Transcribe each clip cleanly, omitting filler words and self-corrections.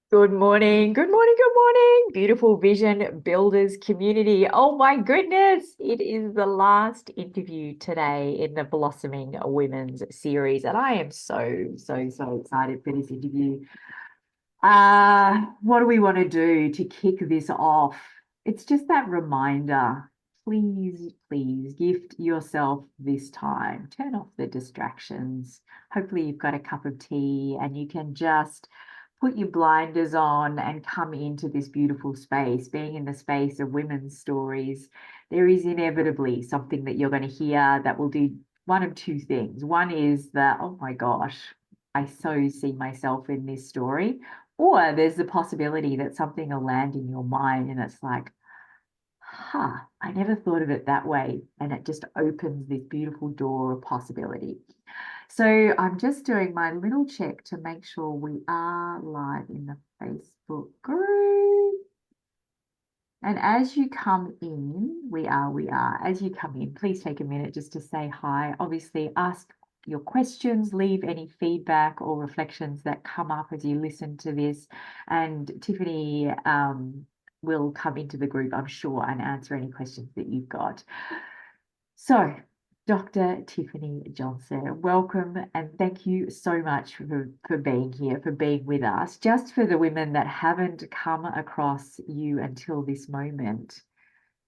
Good morning, good morning, good morning, beautiful vision builders community. Oh my goodness, it is the last interview today in the Blossoming Women's series, and I am so excited for this interview. What do we want to do to kick this off? It's just that reminder. Please gift yourself this time. Turn off the distractions. Hopefully, you've got a cup of tea and you can just put your blinders on and come into this beautiful space. Being in the space of women's stories, there is inevitably something that you're going to hear that will do one of two things. One is that, oh my gosh, I so see myself in this story. Or there's the possibility that something will land in your mind and it's like, I never thought of it that way. And it just opens this beautiful door of possibility. So I'm just doing my little check to make sure we are live in the Facebook group. And as you come in, we are. As you come in, please take a minute just to say hi. Obviously, ask your questions, leave any feedback or reflections that come up as you listen to this. And Tiffany will come into the group, I'm sure, and answer any questions that you've got. So, Dr. Tiffany Johnson, welcome and thank you so much for being here, for being with us. Just for the women that haven't come across you until this moment,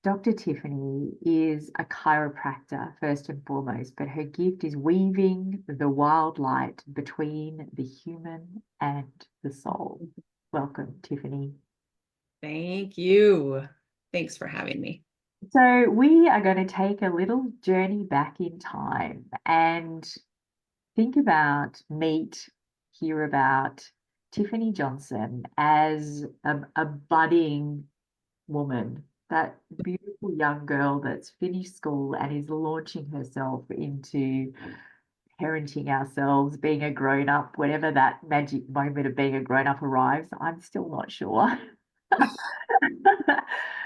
Dr. Tiffany is a chiropractor first and foremost, but her gift is weaving the wild light between the human and the soul. Welcome, Tiffany. Thank you. Thanks for having me. So we are going to take a little journey back in time and think about, hear about Tiffany Johnson as a budding woman, that beautiful young girl that's finished school and is launching herself into parenting ourselves, being a grown up, whenever that magic moment of being a grown up arrives. I'm still not sure.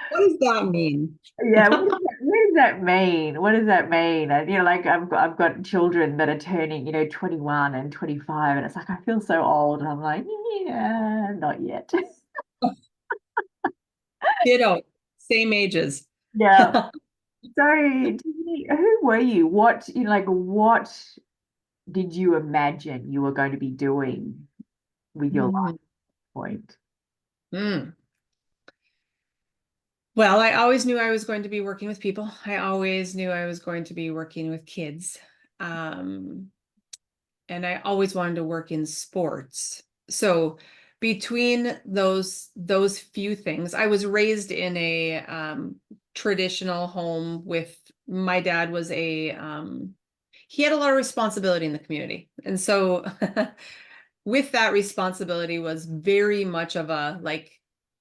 What does that mean? Yeah, what does that mean? What does that mean? And, like I've got children that are turning, 21 and 25, and it's like I feel so old. And I'm like, yeah, not yet. Ditto. Same ages. Yeah. So, Tiffany, who were you? What did you imagine you were going to be doing with your life Mm. point? Mm. Well, I always knew I was going to be working with people. I always knew I was going to be working with kids. Um, and I always wanted to work in sports. So between those few things, I was raised in a traditional home with my dad was he had a lot of responsibility in the community. And so with that responsibility was very much of a like,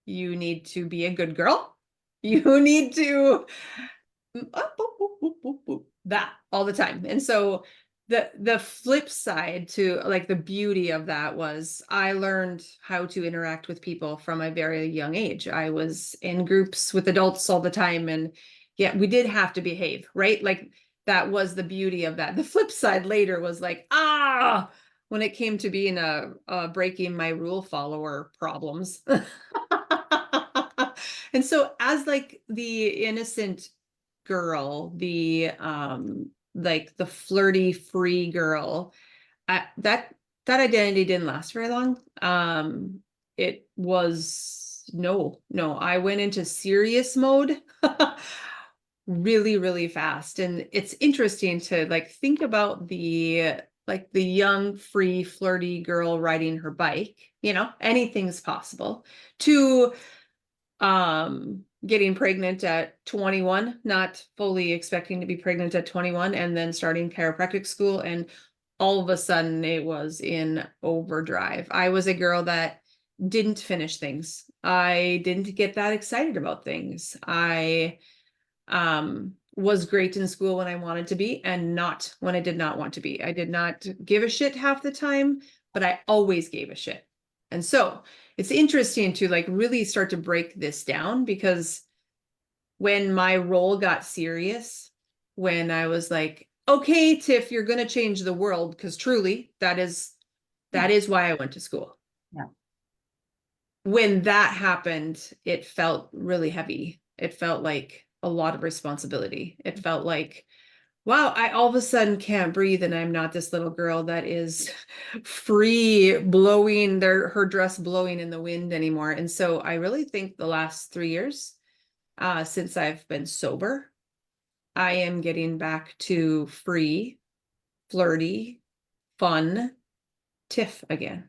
you need to be a good girl. You need to that all the time. And so the flip side to like the beauty of that was I learned how to interact with people from a very young age. I was in groups with adults all the time, and yeah, we did have to behave, right? Like that was the beauty of that. The flip side later was like, when it came to being a breaking my rule follower problems. And so as like the innocent girl, the like the flirty free girl, that identity didn't last very long. It was no, I went into serious mode really fast. And it's interesting to like think about the young free flirty girl riding her bike, anything's possible, to getting pregnant at 21, not fully expecting to be pregnant at 21, and then starting chiropractic school. And all of a sudden it was in overdrive. I was a girl that didn't finish things. I didn't get that excited about things. I was great in school when I wanted to be and not when I did not want to be. I did not give a shit half the time, but I always gave a shit. And so it's interesting to like really start to break this down, because when my role got serious, when I was like, okay, Tiff, you're going to change the world, because truly that is Yeah, why I went to school. yeah. when that happened, it felt really heavy. It felt like a lot of responsibility. It felt like, wow, I all of a sudden can't breathe, and I'm not this little girl that is free blowing her dress blowing in the wind anymore. And so I really think the last 3 years, since I've been sober, I am getting back to free, flirty, fun Tiff again.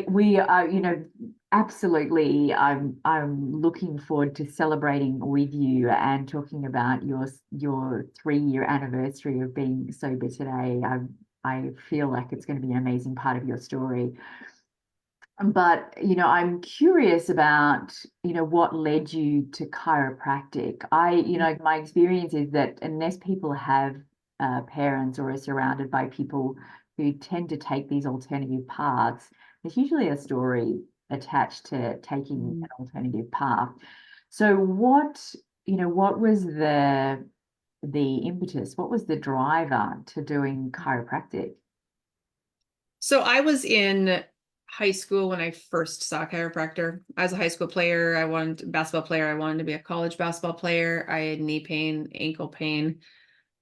We are, absolutely. I'm looking forward to celebrating with you and talking about your 3-year anniversary of being sober today. I feel like it's going to be an amazing part of your story. But, I'm curious about, what led you to chiropractic. My experience is that unless people have parents or are surrounded by people who tend to take these alternative paths, there's usually a story attached to taking an alternative path. So what was the impetus? What was the driver to doing chiropractic? So I was in high school when I first saw a chiropractor. As a high school player, basketball player, I wanted to be a college basketball player. I had knee pain, ankle pain.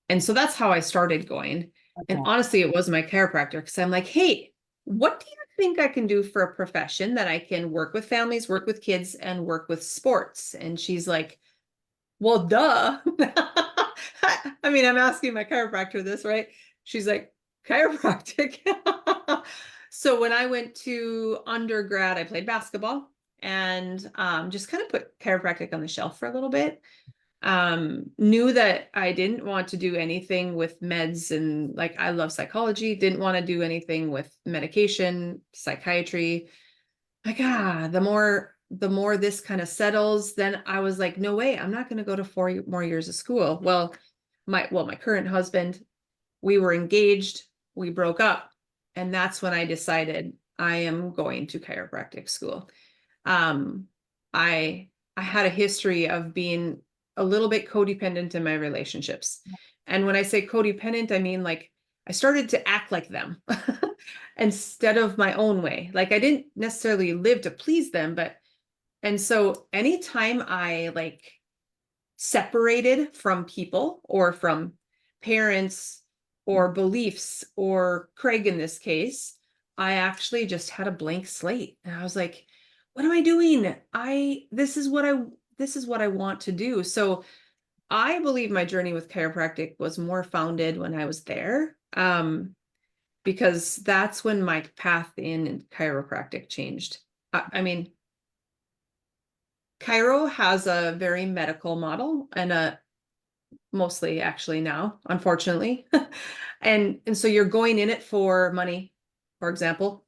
And so that's how I started going. And Okay. honestly, it was my chiropractor because I'm like, hey, what do you think I can do for a profession that I can work with families, work with kids, and work with sports? And she's like, well, duh. I mean, I'm asking my chiropractor this, right? She's like, chiropractic. So when I went to undergrad, I played basketball and just kind of put chiropractic on the shelf for a little bit. Knew that I didn't want to do anything with meds, and like I love psychology, didn't want to do anything with medication, psychiatry. Like, the more this kind of settles, then I was like, no way, I'm not going to go to 4 more years of school. Well, my current husband, we were engaged, we broke up, and that's when I decided I am going to chiropractic school. Um, I I had a history of being a little bit codependent in my relationships. And when I say codependent, I mean like I started to act like them instead of my own way. Like I didn't necessarily live to please them, but and so anytime I like separated from people or from parents or beliefs or Craig in this case, I actually just had a blank slate. And I was like, what am I doing? This is what I want to do. So I believe my journey with chiropractic was more founded when I was there. Because that's when my path in chiropractic changed. I mean, Chiro has a very medical model and a mostly actually now, unfortunately. And so you're going in it for money, for example,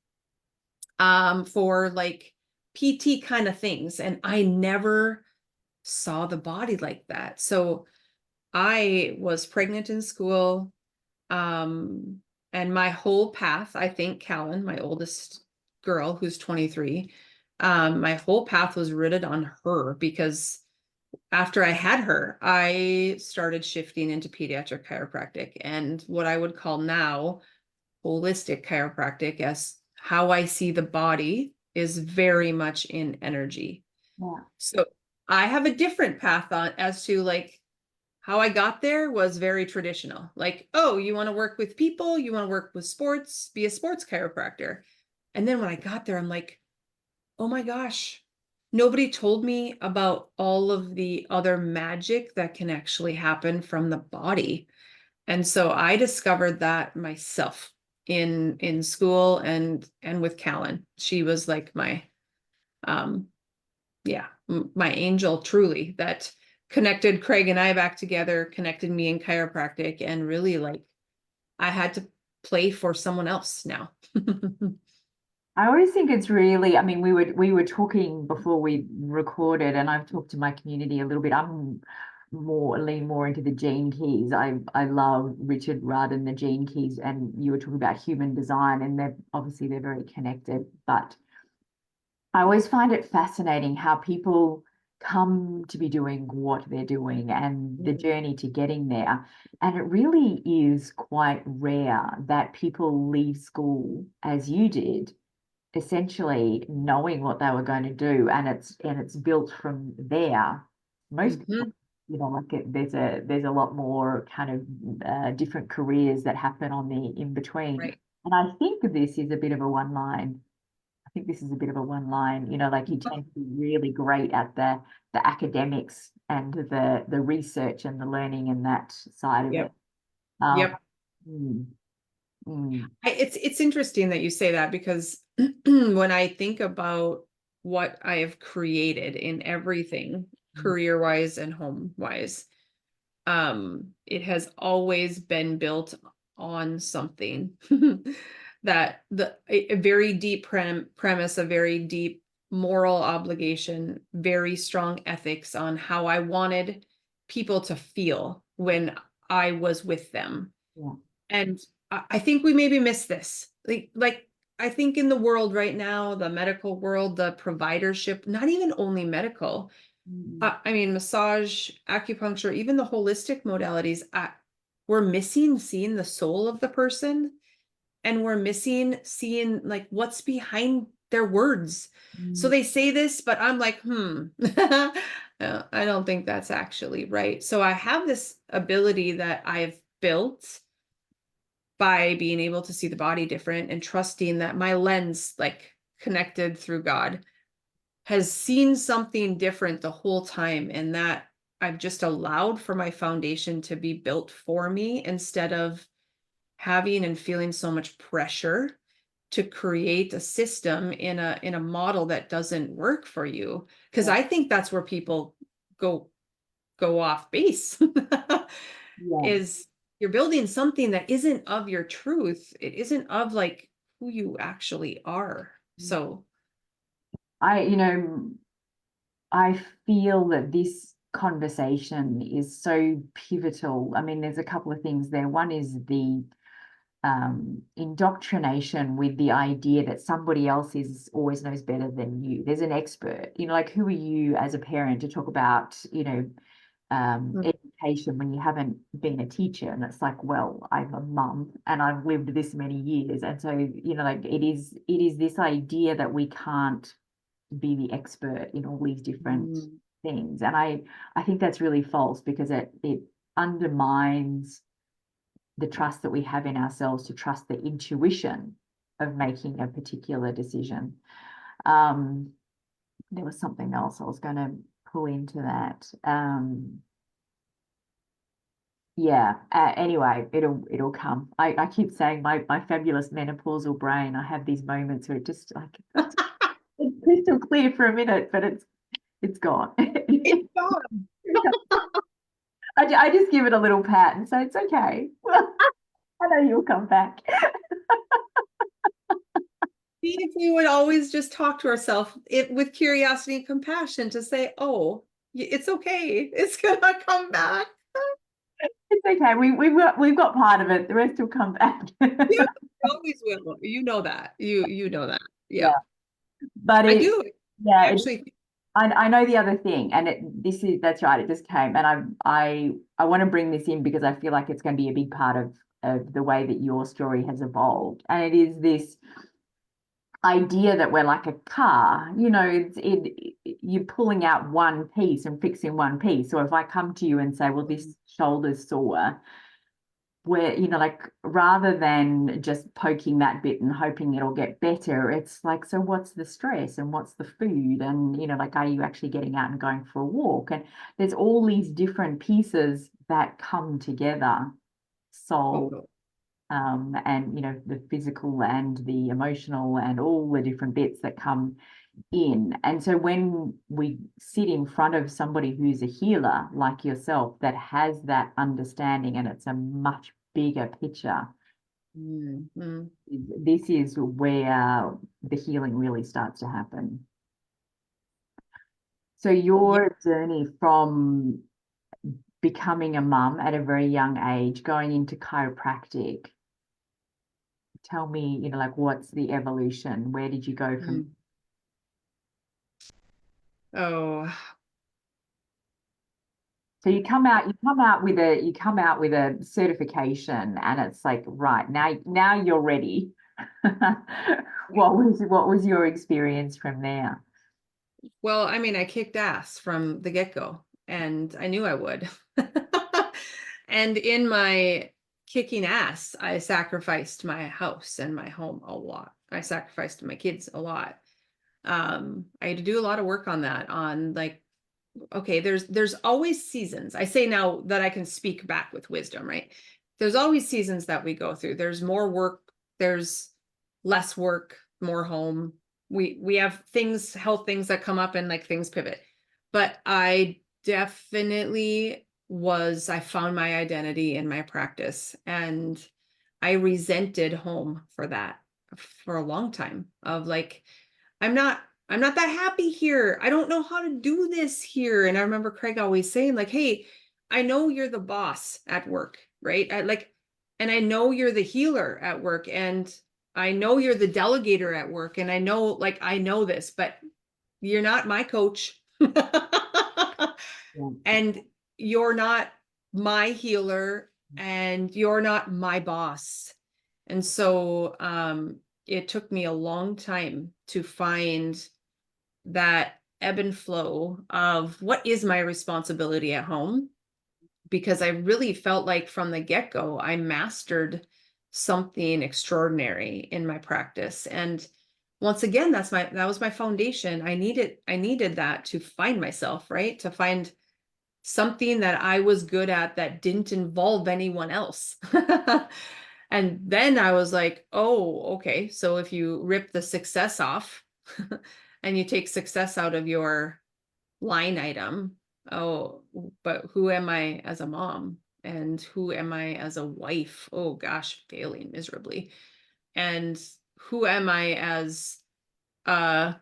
for like PT kind of things. And I never saw the body like that. So I was pregnant in school. Um, and my whole path, I think Callan, my oldest girl, who's 23, my whole path was rooted on her because after I had her, I started shifting into pediatric chiropractic and what I would call now holistic chiropractic, as how I see the body is very much in energy. Yeah. So I have a different path on as to like how I got there was very traditional. Like, oh, you want to work with people, you want to work with sports, be a sports chiropractor. And then when I got there, I'm like, oh my gosh, nobody told me about all of the other magic that can actually happen from the body. And so I discovered that myself in school and with Callan. She was like my um yeah, my angel truly that connected Craig and I back together, connected me in chiropractic, and really like I had to play for someone else now. I always think it's really, I mean, we were talking before we recorded, and I've talked to my community a little bit. I'm lean more into the gene keys. I love Richard Rudd and the gene keys, and you were talking about human design, and they're very connected. But I always find it fascinating how people come to be doing what they're doing and the journey to getting there. And it really is quite rare that people leave school as you did essentially knowing what they were going to do, and it's built from there. Most people, you know, like there's a lot more kind of different careers that happen on the in between. Right. And I think this is a bit of a one line. I think this is a bit of a one line, you know, like you tend to be really great at the academics and the research and the learning and that side of it. Yep. Yep. Mm, mm, It's interesting that you say that, because when I think about what I have created in everything, mm, career-wise and home-wise, it has always been built on something that a very deep premise, a very deep moral obligation, very strong ethics on how I wanted people to feel when I was with them. yeah. And I think we maybe miss this. Like I think in the world right now, the medical world, the providership, not even only medical, Mm, I mean, massage, acupuncture, even the holistic modalities, we're missing seeing the soul of the person, and we're missing seeing like what's behind their words. So mm, they say this, but I'm like, I don't think that's actually right. So I have this ability that I've built by being able to see the body different and trusting that my lens, like connected through God, has seen something different the whole time, and that I've just allowed for my foundation to be built for me instead of having and feeling so much pressure to create a system in a model that doesn't work for you, because yeah. I think that's where people go off base. Yeah. Is you're building something that isn't of your truth. It isn't of like who you actually are. So You know, I feel that this conversation is so pivotal. I mean, there's a couple of things there. One is the indoctrination with the idea that somebody else is always knows better than you. There's an expert, you know, like who are you as a parent to talk about, you know, education when you haven't been a teacher? And it's like, well, I'm a mum and I've lived this many years. And so, you know, like it is this idea that we can't be the expert in all these different mm, things. And I think that's really false, because it undermines the trust that we have in ourselves to trust the intuition of making a particular decision. Um, there was something else I was going to pull into that. Yeah. Anyway, it'll come. I keep saying my fabulous menopausal brain. I have these moments where it just like it's crystal clear for a minute, but it's gone. it's gone. I just give it a little pat and say it's okay. Well, I know you'll come back. See, if we would always just talk to ourselves with curiosity and compassion to say, oh, it's okay. It's gonna come back. It's okay. We've got part of it. The rest will come back. Yeah, it always will. You know that. You know that. Yeah, Yep. but I do. yeah, Actually, I know the other thing, and that's right. It just came, and I want to bring this in because I feel like it's going to be a big part of the way that your story has evolved, and it is this idea that we're like a car. You know, you're pulling out one piece and fixing one piece. So if I come to you and say, well, this shoulder's sore, where, you know, like rather than just poking that bit and hoping it'll get better, it's like, so what's the stress and what's the food? And, you know, like, are you actually getting out and going for a walk? And there's all these different pieces that come together, soul, totally. and, you know, the physical and the emotional and all the different bits that come in. And so when we sit in front of somebody who's a healer like yourself that has that understanding, and it's a much bigger picture, Mm-hmm. this is where the healing really starts to happen. So Yeah. your journey from becoming a mum at a very young age, going into chiropractic, tell me, you know, like what's the evolution? Where did you go from? Mm. Oh, So you come out with a certification, and it's like, right, now you're ready. What was your experience from there? Well, I mean, I kicked ass from the get-go, and I knew I would. And in my kicking ass, I sacrificed my house and my home a lot. I sacrificed my kids a lot. I had to do a lot of work on that, on like, okay, there's always seasons. I say now that I can speak back with wisdom, right? There's always seasons that we go through. There's more work, there's less work, more home. We have things, health things that come up and like things pivot. But I definitely I found my identity in my practice, and I resented home for that for a long time of like, I'm not I'm not that happy here. I don't know how to do this here. And I remember Craig always saying like, hey, I know you're the boss at work, right? And I know you're the healer at work, and I know you're the delegator at work, and I know this, but you're not my coach. Yeah. And you're not my healer, and you're not my boss. And so it took me a long time to find that ebb and flow of what is my responsibility at home, because I really felt like from the get-go I mastered something extraordinary in my practice. And once again, that was my foundation. I needed that to find myself, right? To find something that I was good at that didn't involve anyone else. And then I was like, oh, okay. So if you rip the success off and you take success out of your line item, oh, but who am I as a mom? And who am I as a wife? Oh gosh, failing miserably. And who am I as uh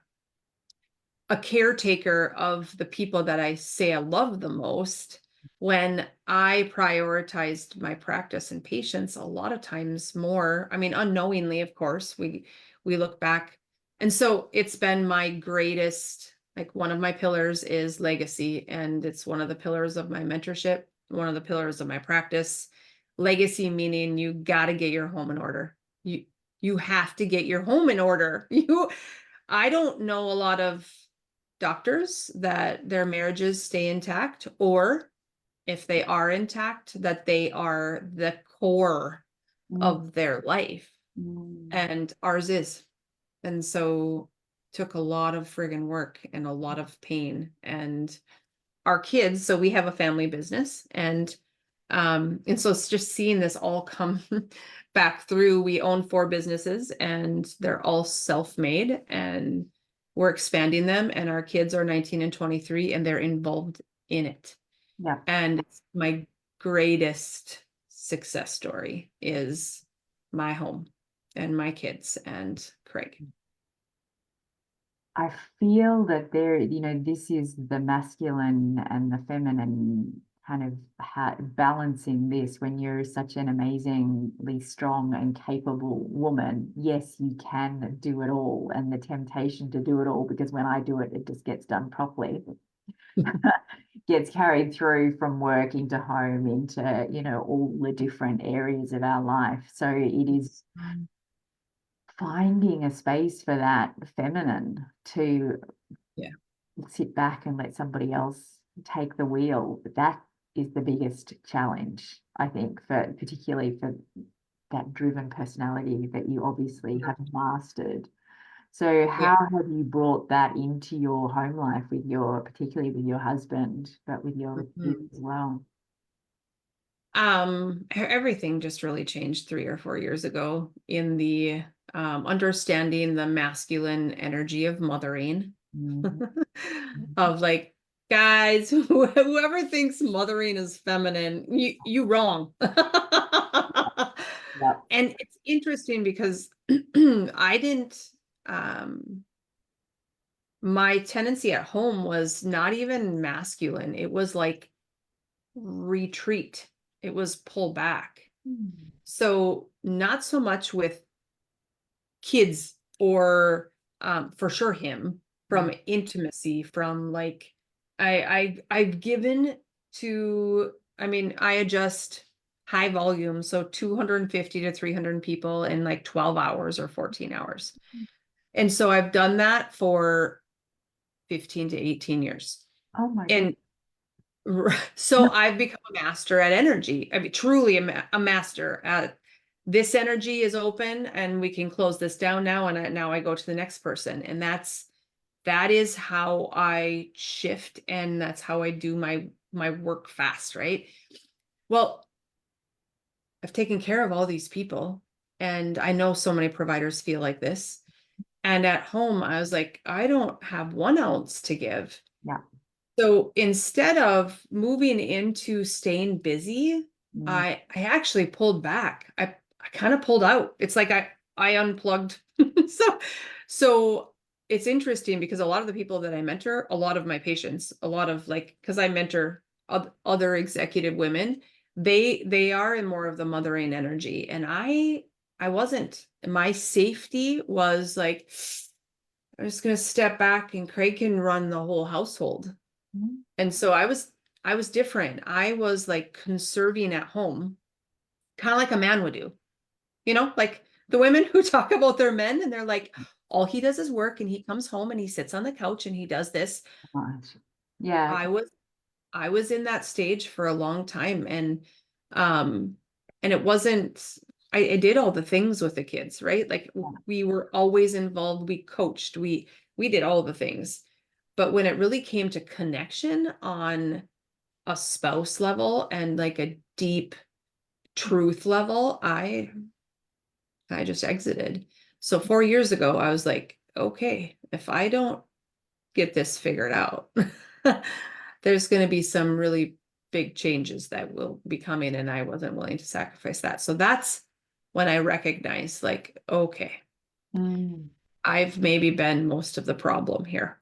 a caretaker of the people that I say I love the most, when I prioritized my practice and patients a lot of times more. I mean, unknowingly, of course, we look back. And so it's been my greatest, like one of my pillars is legacy, and it's one of the pillars of my mentorship, one of the pillars of my practice. Legacy meaning you got to get your home in order. You have to get your home in order. I don't know a lot of doctors that their marriages stay intact, or if they are intact, that they are the core Mm, of their life. mm, And ours is. And so took a lot of friggin' work and a lot of pain. And our kids, so we have a family business, and so it's just seeing this all come back through. We own 4 businesses, and they're all self-made, and we're expanding them, and our kids are 19 and 23, and they're involved in it. yeah. And it's my greatest success story is my home and my kids and Craig. I feel that this is the masculine and the feminine kind of balancing this when you're such an amazingly strong and capable woman. Yes, you can do it all, and the temptation to do it all, because when I do it, it just gets done properly. Gets carried through from work into home into, all the different areas of our life. So it is finding a space for that feminine to Yeah. sit back and let somebody else take the wheel. That is the biggest challenge, I think, for particularly for that driven personality that you obviously have mastered. So Yeah. how have you brought that into your home life particularly with your husband, but with your Mhm. kids as well? Everything just really changed 3 or 4 years ago in the understanding the masculine energy of mothering. Mhm. Of like, guys, whoever thinks mothering is feminine, you wrong. Yep. And it's interesting because I didn't my tendency at home was not even masculine. It was like retreat. It was pull back. Mm. So not so much with kids, or for sure him, from intimacy, from like I've given to, I mean, I adjust high volume. So 250 to 300 people in like 12 hours or 14 hours. And so I've done that for 15 to 18 years. Oh my God. And so I've become a master at energy. I mean, truly a master at this energy is open and we can close this down now. And now I go to the next person. And that is how I shift. And that's how I do my work fast, right? Well, I've taken care of all these people. And I know so many providers feel like this. And at home, I was like, I don't have 1 ounce to give. Yeah. So instead of moving into staying busy, Mm, I actually pulled back. I kind of pulled out. It's like I unplugged. So so it's interesting because a lot of the people that I mentor, a lot of my patients, a lot of like, because I mentor other executive women, they are in more of the mothering energy. And I wasn't. My safety was like, I'm just gonna step back and Craig can run the whole household. mm, And so I was different. I was like conserving at home, kind of like a man would do. Like the women who talk about their men and they're like, all he does is work and he comes home and he sits on the couch and he does this. right. Yeah. I was I was in that stage for a long time um and it wasn't I did all the things with the kids, right? Like we were always involved, we coached, we did all the things. But when it really came to connection on a spouse level and like a deep truth level, I just exited. So 4 years ago, I was like, okay, if I don't get this figured out, there's going to be some really big changes that will be coming, and I wasn't willing to sacrifice that. So that's when I recognized, like, okay, Mm, I've maybe been most of the problem here.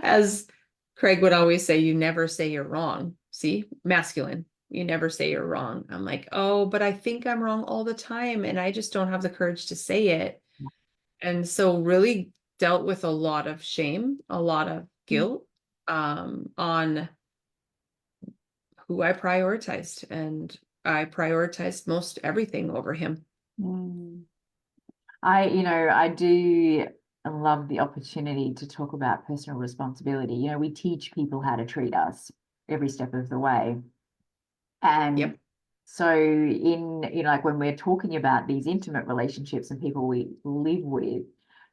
As Craig would always say, you never say you're wrong. See, masculine, you never say you're wrong. I'm like, oh, but I think I'm wrong all the time, and I just don't have the courage to say it. And so really dealt with a lot of shame, a lot of guilt on who I prioritized. And I prioritized most everything over him. mm. I do love the opportunity to talk about personal responsibility. We teach people how to treat us every step of the way. And Yep. so like when we're talking about these intimate relationships and people we live with,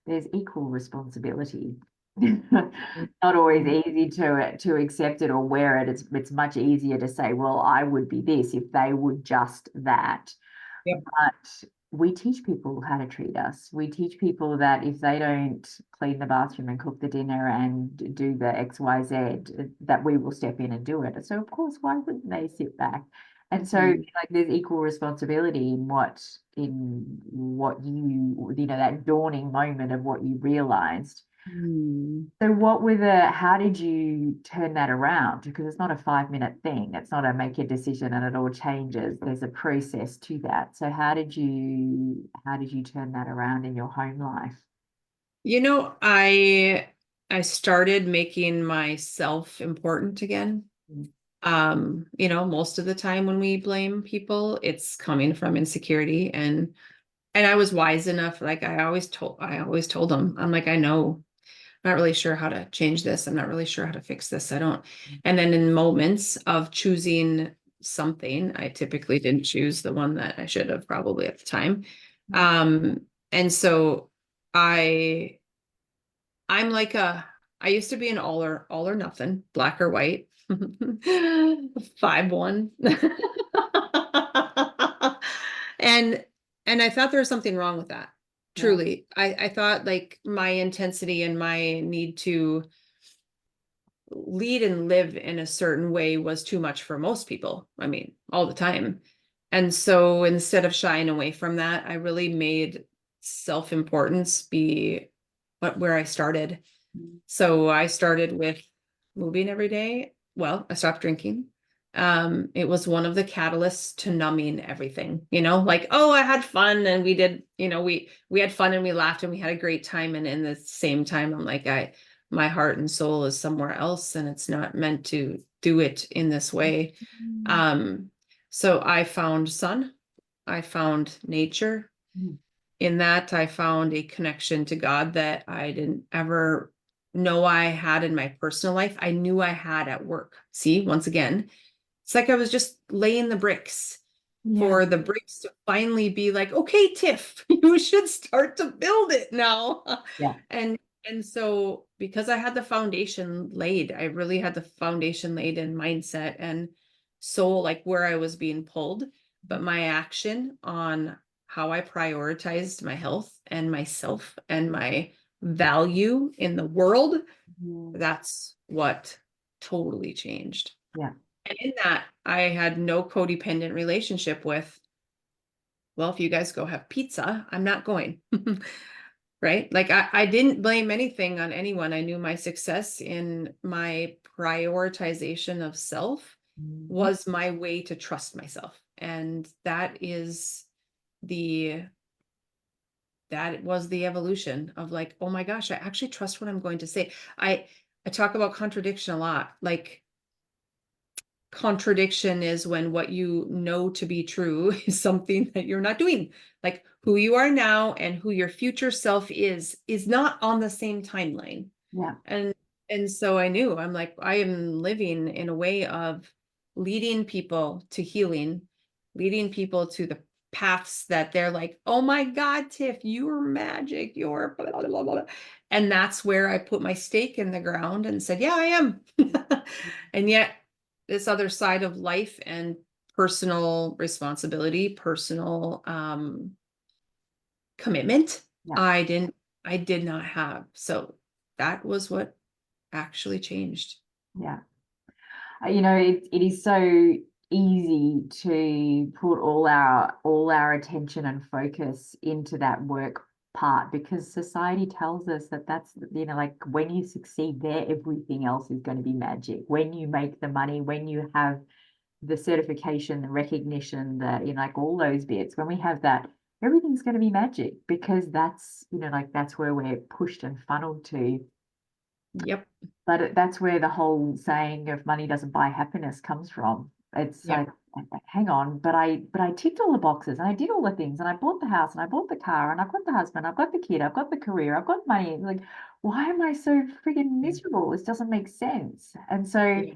there's equal responsibility. Not always easy to accept it or wear it. It's much easier to say, well, I would be this if they would just that. Yep. But we teach people how to treat us. We teach people that if they don't clean the bathroom and cook the dinner and do the XYZ, that we will step in and do it. So of course, why wouldn't they sit back? And so Mhm. like there's equal responsibility in what that dawning moment of what you realized. Hmm. So how did you turn that around? Because it's not a 5-minute thing. It's not a make a decision and it all changes. There's a process to that. So how did you turn that around in your home life? I started making myself important again. Most of the time when we blame people, it's coming from insecurity and I was wise enough, like I always told them, I'm like, I know, I'm not really sure how to change this. I'm not really sure how to fix this. I don't. And then in moments of choosing something, I typically didn't choose the one that I should have probably at the time. And so I I'm like I used to be an all or nothing, black or white. 5'1". And and I thought there was something wrong with that. Yeah. Truly. I thought like my intensity and my need to lead and live in a certain way was too much for most people. I mean, all the time. And so instead of shying away from that, I really made self-importance be where I started. So I started with moving every day. Well, I stopped drinking. It was one of the catalysts to numbing everything, like, oh, I had fun and we did, we had fun and we laughed and we had a great time. And in the same time, I'm like, my heart and soul is somewhere else and it's not meant to do it in this way. So I found sun, I found nature. Mm. In that, I found a connection to God that I didn't ever know I had in my personal life. I knew I had at work. See, once again, it's like I was just laying the bricks Yeah. for the bricks to finally be like, okay, Tiff, you should start to build it now. Yeah. And so because I had the foundation laid, I really had the foundation laid in mindset and soul, like where I was being pulled, but my action on how I prioritized my health and myself and my value in the world, Mm. that's what totally changed. Yeah. And in that, I had no codependent relationship with, well, if you guys go have pizza, I'm not going. Right? Like I didn't blame anything on anyone. I knew my success in my prioritization of self Mhm. was my way to trust myself. And the that was the evolution of like, oh my gosh, I actually trust what I'm going to say. I talk about contradiction a lot. Like contradiction is when what you know to be true is something that you're not doing. Like who you are now and who your future self is not on the same timeline. Yeah. And and so I knew, I'm like, I am living in a way of leading people to healing, leading people to the paths that they're like, oh my God, Tiff, you're magic, you're blah, blah, blah, blah. And that's where I put my stake in the ground and said, yeah, I am. And yet this other side of life and personal responsibility, personal commitment, Yeah. I did not have. So that was what actually changed. Yeah. It is so easy to put all our attention and focus into that work part because society tells us that that's, like when you succeed there, everything else is going to be magic. When you make the money, when you have the certification, the recognition, like all those bits, when we have that, everything's going to be magic because like that's where we're pushed and funneled to. Yep. But that's where the whole saying of money doesn't buy happiness comes from. It's Yep. like, hang on, but I ticked all the boxes and I did all the things and I bought the house and I bought the car and I've got the husband, I've got the kid, I've got the career, I've got money. Like, why am I so friggin' Yeah. miserable? This doesn't make sense. And so, Yeah.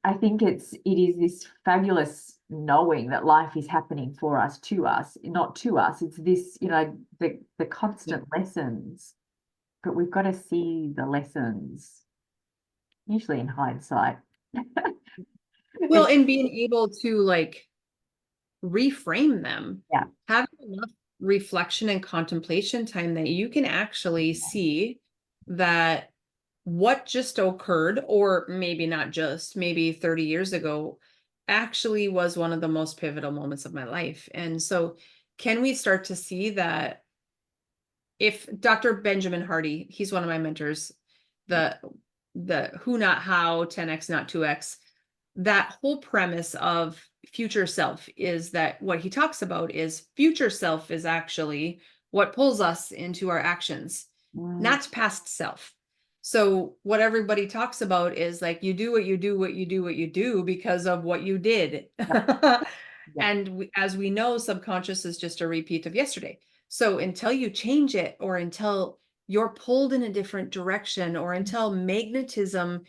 I think it is this fabulous knowing that life is happening for us, to us, not to us. It's this, the Yeah. constant lessons, but we've got to see the lessons usually in hindsight. Well, It's, and being able to like reframe them, yeah, having enough reflection and contemplation time that you can actually see that what just occurred, or maybe not just, maybe 30 years ago, actually was one of the most pivotal moments of my life. And so, can we start to see that if Dr. Benjamin Hardy, he's one of my mentors, the who not how, 10x not 2x, that whole premise of future self is that what he talks about is future self is actually what pulls us into our actions, mm, not past self. So what everybody talks about is like you do what you do, what you do, what you do because of what you did. yeah, yeah, And as we know, subconscious is just a repeat of yesterday. So until you change it, or until you're pulled in a different direction, or until magnetism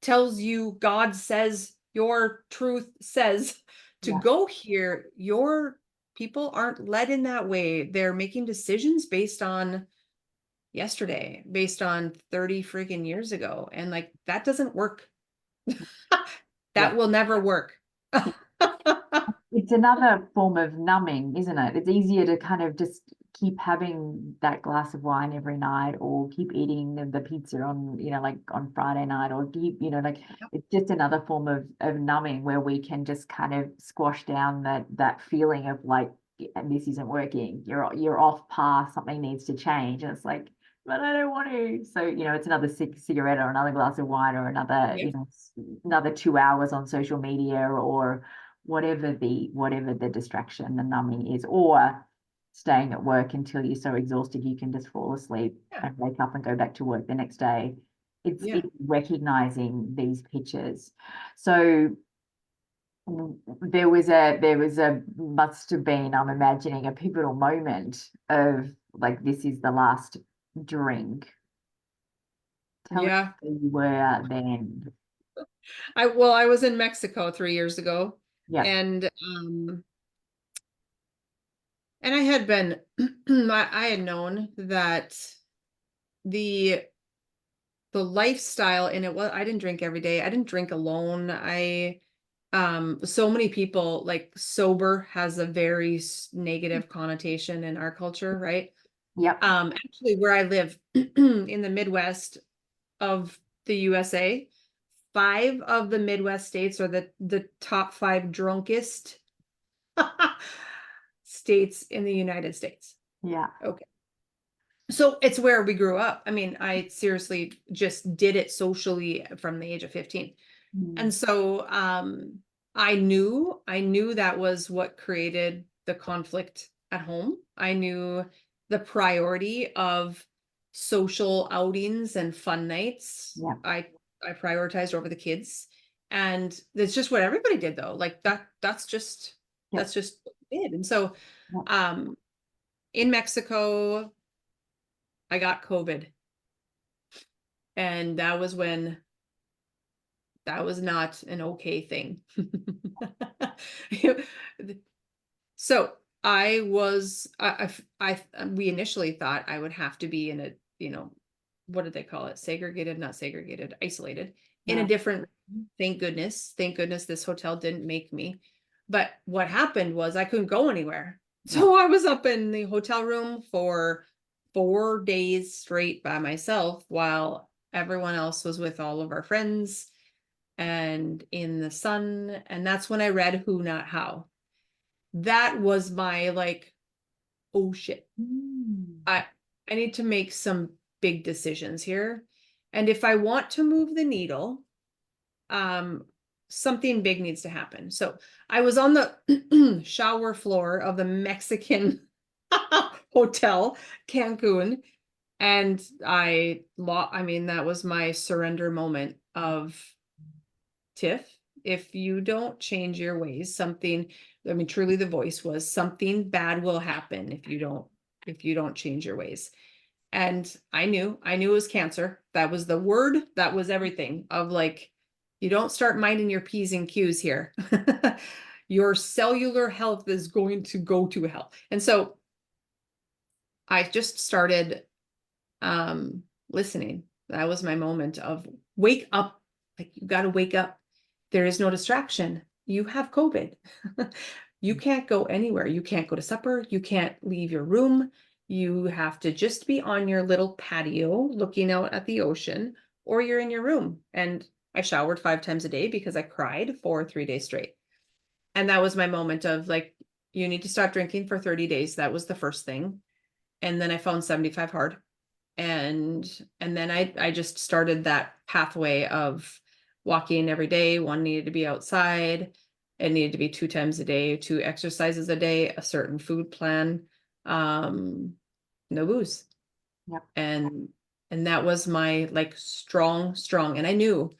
tells you, God says, your truth says to yeah, go here, your people aren't led in that way. They're making decisions based on yesterday, based on 30 freaking years ago. And like, that doesn't work. yeah. That will never work. It's another form of numbing, isn't it? It's easier to kind of just keep having that glass of wine every night or keep eating the pizza on, like on Friday night or keep, like it's just another form of numbing where we can just kind of squash down that feeling of like, this isn't working. You're off path, something needs to change. And it's like, but I don't want to. So, it's another cigarette or another glass of wine or another, Yep. another 2 hours on social media or whatever the distraction, the numbing is, or staying at work until you're so exhausted you can just fall asleep Yeah. and wake up and go back to work the next day. It's Yeah. recognizing these pictures. So there was a must have been, I'm imagining, a pivotal moment of like, this is the last drink. Tell us Yeah. where you were then. I was in Mexico 3 years ago, Yeah. and I had been I had known that the lifestyle in it, well, I didn't drink every day. I didn't drink alone. So many people, like, sober has a very negative connotation in our culture, right? Yep. Actually, where I live in the Midwest of the USA, 5 of the Midwest states are the top 5 drunkest states in the United States. Yeah. Okay. So it's where we grew up. I mean, I seriously just did it socially from the age of 15. And Mm. so I knew that was what created the conflict at home. I knew the priority of social outings and fun nights. Yeah. I prioritized over the kids. And that's just what everybody did, though. Like that's just Yep. what we did. And so Yep. um in Mexico, I got COVID. And that was when that was not an okay thing. So we initially thought I would have to be in a, what did they call it? Segregated, not segregated, isolated in a Yeah. different, thank goodness, this hotel didn't make me. But what happened was I couldn't go anywhere. Yeah. So I was up in the hotel room for 4 days straight by myself while everyone else was with all of our friends and in the sun. And that's when I read Who Not How. That was my, like, oh shit. Mm. I I need to make some big decisions here. And if I want to move the needle, um something big needs to happen. So I was on the shower floor of the Mexican hotel, Cancun, and I mean, that was my surrender moment of, Tiff, if you don't change your ways, I mean, truly the voice was, something bad will happen if you don't change your ways. And I knew it was cancer. That was the word, that was everything of, like, you don't start minding your P's and Q's here. Your cellular health is going to go to hell. And so I just started listening. That was my moment of wake up. Like, you got to wake up. There is no distraction. You have COVID. You can't go anywhere. You can't go to supper. You can't leave your room. You have to just be on your little patio looking out at the ocean, or you're in your room. And I showered 5 times a day because I cried for 3 days straight. And that was my moment of, like, you need to stop drinking for 30 days. That was the first thing. And then I found 75 hard. And then I just started that pathway of walking every day. One needed to be outside. It needed to be 2 times a day, 2 exercises a day, a certain food plan, no booze. Yep. And that was my, like, strong. And I knew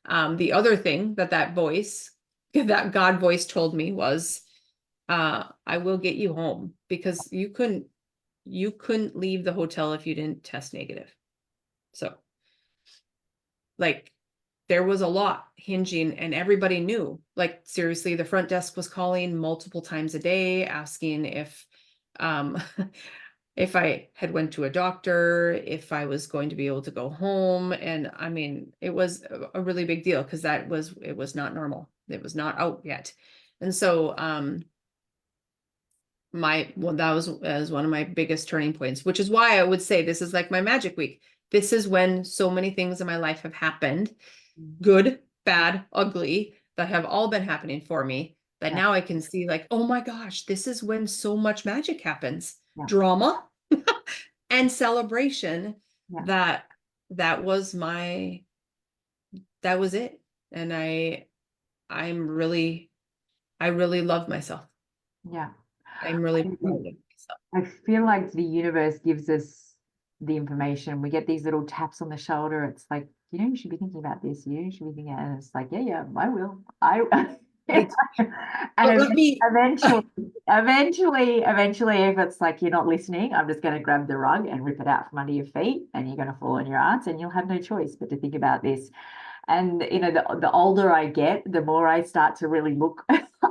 the other thing that voice, that God voice told me was, I will get you home, because you couldn't leave the hotel if you didn't test negative. So, like, there was a lot hinging, and everybody knew, like, seriously, the front desk was calling multiple times a day asking um if I had went to a doctor, if I was going to be able to go home. And I mean, it was a really big deal, because it was not normal. It was not out yet. And so that was as one of my biggest turning points, which is why I would say this is like my magic week. This is when so many things in my life have happened, good, bad, ugly, that have all been happening for me, that Yeah. now I can see, like, oh my gosh, this is when so much magic happens. Yeah. Drama and celebration. Yeah. That that was that was it. And I really love myself. Yeah. I'm really I proud of myself. I feel like the universe gives us the information. We get these little taps on the shoulder. It's like, you know, you should be thinking about this. You should be thinking, and it's like, yeah, I will. I Right. and But let me, eventually, if it's like you're not listening, I'm just going to grab the rug and rip it out from under your feet, and you're going to fall on your ass, and you'll have no choice but to think about this. And you know, the older I get, the more I start to really look.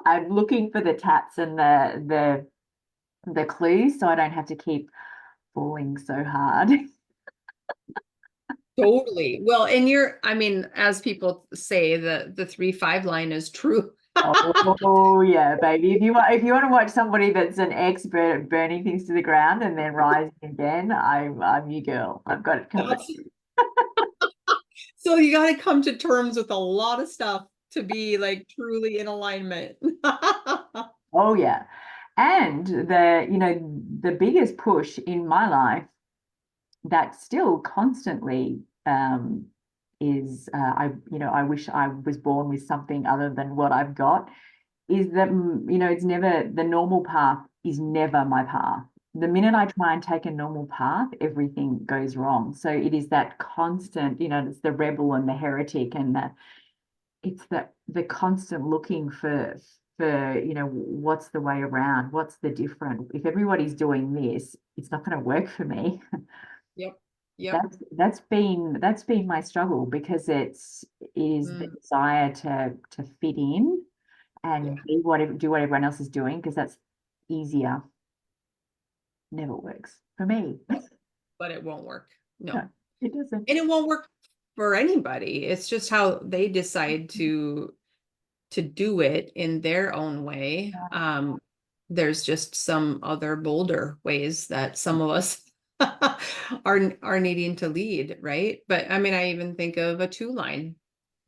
I'm looking for the taps and the clues, so I don't have to keep falling so hard. totally. Well, and I mean, as people say, the 3-5 line is true. Oh yeah, baby. If you want to watch somebody that's an expert at burning things to the ground and then rising again, I'm your girl. I've got it covered. That's- So you got to come to terms with a lot of stuff to be like truly in alignment. Oh yeah. And the biggest push in my life that still constantly is I wish I was born with something other than what I've got, is that it's never the normal path is never my path. The minute I try and take a normal path, everything goes wrong. So it is that constant, it's the rebel and the heretic, and it's the constant looking for what's the way around, what's the different. If everybody's doing this, it's not going to work for me. Yep. Yep. That's been my struggle, because it is the Mm, desire to fit in yeah, and do what everyone else is doing, because that's easier. Never works for me. but it won't work. No. No, it doesn't. And it won't work for anybody. It's just how they decide to do it in their own way. There's just some other bolder ways that some of us are needing to lead, right? But I mean, I even think of a 2 line,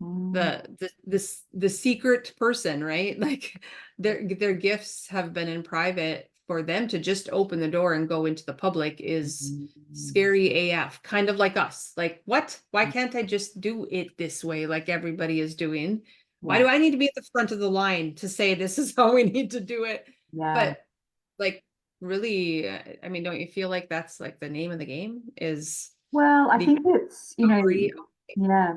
Mm, the secret person, right? Like their gifts have been in private. For them to just open the door and go into the public is mm, scary AF, kind of like us. Like, what? Why can't I just do it this way like everybody is doing? Why yeah, do I need to be at the front of the line to say this is how we need to do it? yeah. But like, really, I mean, don't you feel like that's like the name of the game is Well, I being think it's, free? yeah,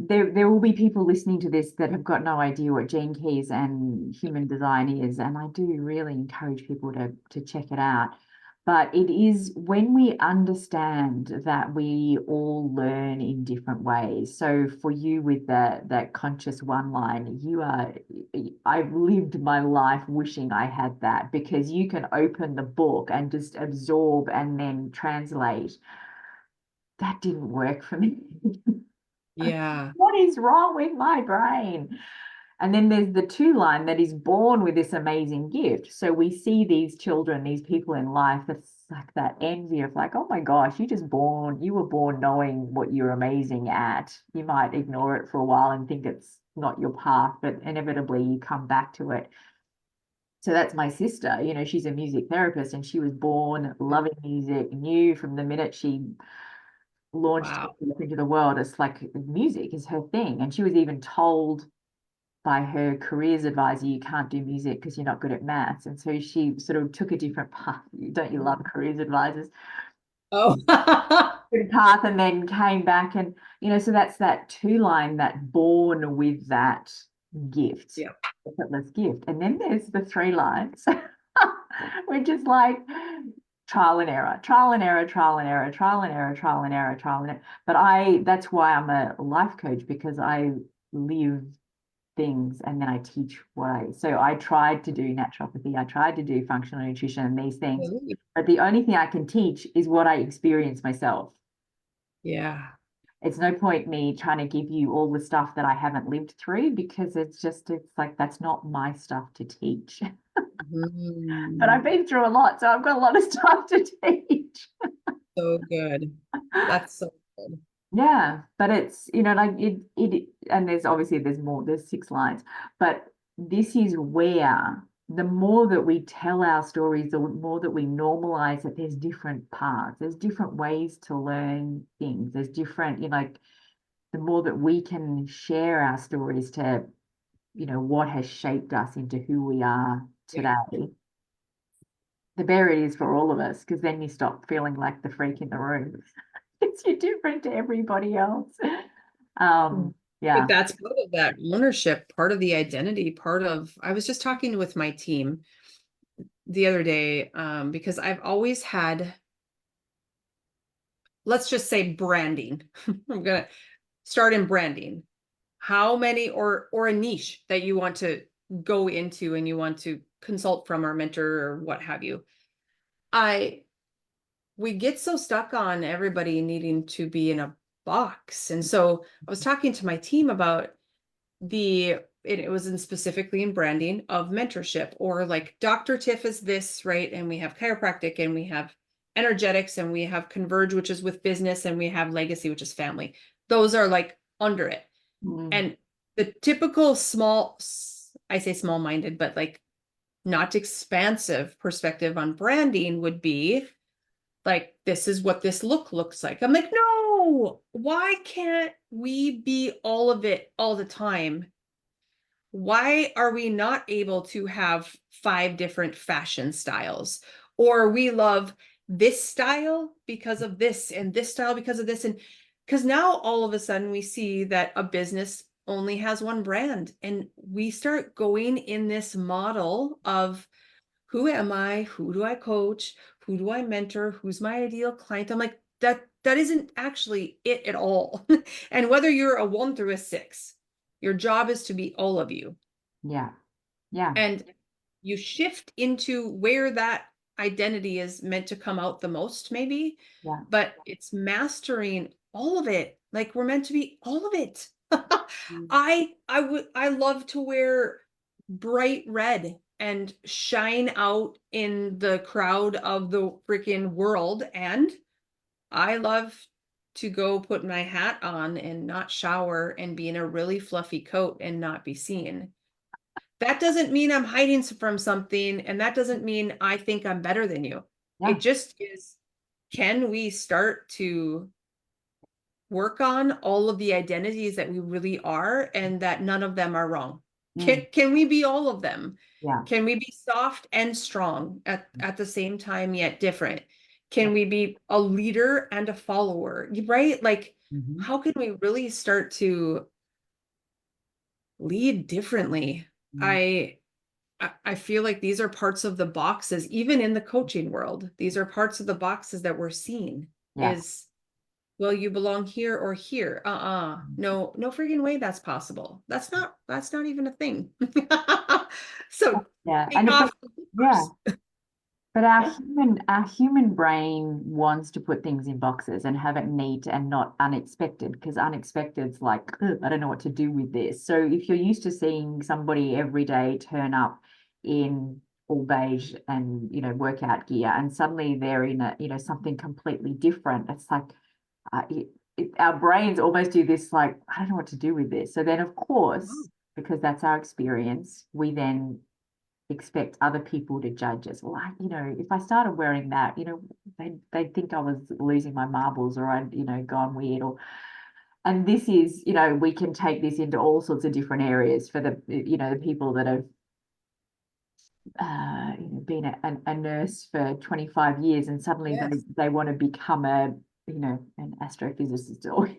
there will be people listening to this that have got no idea what gene keys and human design is, and I do really encourage people to check it out. But it is when we understand that we all learn in different ways. So for you with that conscious one line, I've lived my life wishing I had that, because you can open the book and just absorb and then translate. That didn't work for me. Yeah. What is wrong with my brain? And then there's the 2 line that is born with this amazing gift. So we see these children, these people in life, it's like that envy of like, oh my gosh, you were born knowing what you're amazing at. You might ignore it for a while and think it's not your path, but inevitably you come back to it. So that's my sister. She's a music therapist, and she was born loving music, knew from the minute she launched Wow. herself into the world. It's like music is her thing. And she was even told by her careers advisor, you can't do music because you're not good at maths. And so she sort of took a different path. Don't you love careers advisors? Oh. Different path, and then came back, and so that's that 2 line, that born with that gift, Yeah. effortless gift. And then there's the 3 lines, which is like trial and error, trial and error, trial and error, trial and error, trial and error, trial and error. But that's why I'm a life coach, because I live things and then I teach so I tried to do naturopathy, I tried to do functional nutrition and these things, but the only thing I can teach is what I experience myself. Yeah. It's no point me trying to give you all the stuff that I haven't lived through, because it's like that's not my stuff to teach. But Mm, I've been through a lot, so I've got a lot of stuff to teach. so good. That's so good. Yeah, but it's, like and there's more, there's 6 lines, but this is where the more that we tell our stories, the more that we normalize that there's different paths, there's different ways to learn things, there's different, like the more that we can share our stories to, what has shaped us into who we are Yeah. today, the better it is for all of us, because then you stop feeling like the freak in the room. It's you're different to everybody else. Like Yeah. that's part of that ownership, part of the identity, I was just talking with my team the other day, because I've always had, let's just say branding. I'm gonna start in branding. How many or a niche that you want to go into and you want to consult from or mentor or what have you. I we get so stuck on everybody needing to be in a box. And so I was talking to my team about it was specifically in branding of mentorship, or like Dr. Tiff is this, right? And we have chiropractic and we have energetics and we have converge, which is with business, and we have legacy, which is family. Those are like under it. Mm. And the typical I say small minded, but like not expansive perspective on branding would be like, this is what this looks like. I'm like, no, why can't we be all of it all the time? Why are we not able to have 5 different fashion styles? Or we love this style because of this and this style because of this. And because now all of a sudden we see that a business only has one brand, and we start going in this model of who am I? Who do I coach? Who do I mentor? Who's my ideal client? I'm like, that isn't actually it at all. And whether you're a 1 through a 6, your job is to be all of you. Yeah. Yeah. And you shift into where that identity is meant to come out the most, maybe, Yeah. but it's mastering all of it. Like we're meant to be all of it. Mm. I love to wear bright red and shine out in the crowd of the freaking world. And I love to go put my hat on and not shower and be in a really fluffy coat and not be seen. That doesn't mean I'm hiding from something, and that doesn't mean I think I'm better than you. Yeah. It just is, can we start to work on all of the identities that we really are and that none of them are wrong? Mm. Can we be all of them? Yeah. Can we be soft and strong at the same time yet different? Yeah. Can we be a leader and a follower? Right? Like, Mhm. how can we really start to lead differently? Mm. I feel like these are parts of the boxes, even in the coaching world. These are parts of the boxes that we're seeing Yeah. is, well, you belong here or here. No, no freaking way that's possible. That's not even a thing. So Yeah. take off the Yeah. bloopers. But our human brain wants to put things in boxes and have it neat and not unexpected, because unexpected's like, "Ugh, I don't know what to do with this." So if you're used to seeing somebody every day turn up in all beige and workout gear, and suddenly they're in something completely different, it's like our brains almost do this, like, I don't know what to do with this. So then, of course, because that's our experience, we then expect other people to judge us. Well, if I started wearing that, they'd think I was losing my marbles, or I'd, gone weird. And this is, we can take this into all sorts of different areas for the people that have, been a nurse for 25 years, and suddenly Yes. they want to become an astrophysicist, or